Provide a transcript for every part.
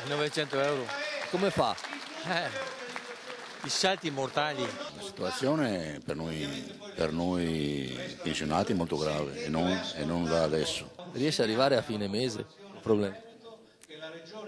900 euro. Come fa? I salti mortali. La situazione per noi pensionati è molto grave e non da adesso. Riesce ad arrivare a fine mese? Problema.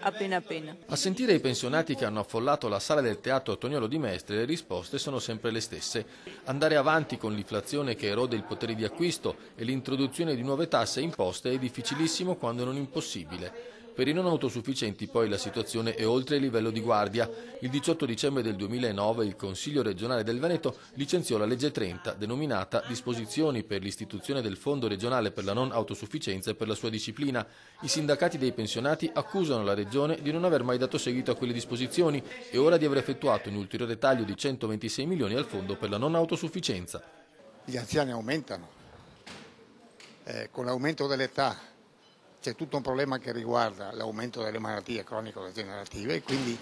Appena appena. A sentire i pensionati che hanno affollato la sala del Teatro Toniolo di Mestre, le risposte sono sempre le stesse. Andare avanti con l'inflazione che erode il potere di acquisto e l'introduzione di nuove tasse e imposte è difficilissimo quando non impossibile. Per i non autosufficienti poi la situazione è oltre il livello di guardia. Il 18 dicembre del 2009 il Consiglio regionale del Veneto licenziò la legge 30, denominata Disposizioni per l'istituzione del Fondo regionale per la non autosufficienza e per la sua disciplina. I sindacati dei pensionati accusano la Regione di non aver mai dato seguito a quelle disposizioni e ora di aver effettuato un ulteriore taglio di 126 milioni al Fondo per la non autosufficienza. Gli anziani aumentano, con l'aumento dell'età c'è tutto un problema che riguarda l'aumento delle malattie cronico-degenerative e quindi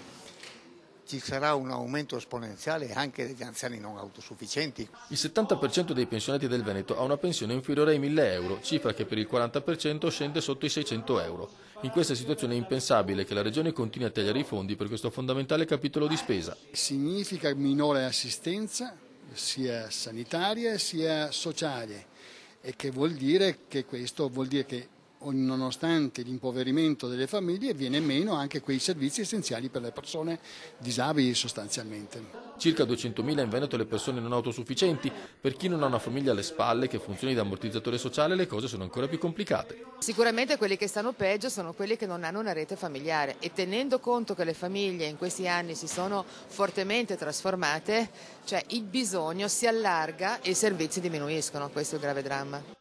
ci sarà un aumento esponenziale anche degli anziani non autosufficienti. Il 70% dei pensionati del Veneto ha una pensione inferiore ai 1.000 euro, cifra che per il 40% scende sotto i 600 euro. In questa situazione è impensabile che la Regione continui a tagliare i fondi per questo fondamentale capitolo di spesa. Significa minore assistenza, sia sanitaria sia sociale, e che vuol dire che nonostante l'impoverimento delle famiglie viene meno anche quei servizi essenziali per le persone disabili sostanzialmente. Circa 200.000 in Veneto le persone non autosufficienti. Per chi non ha una famiglia alle spalle che funzioni da ammortizzatore sociale le cose sono ancora più complicate. Sicuramente quelli che stanno peggio sono quelli che non hanno una rete familiare e tenendo conto che le famiglie in questi anni si sono fortemente trasformate, cioè il bisogno si allarga e i servizi diminuiscono, questo è il grave dramma.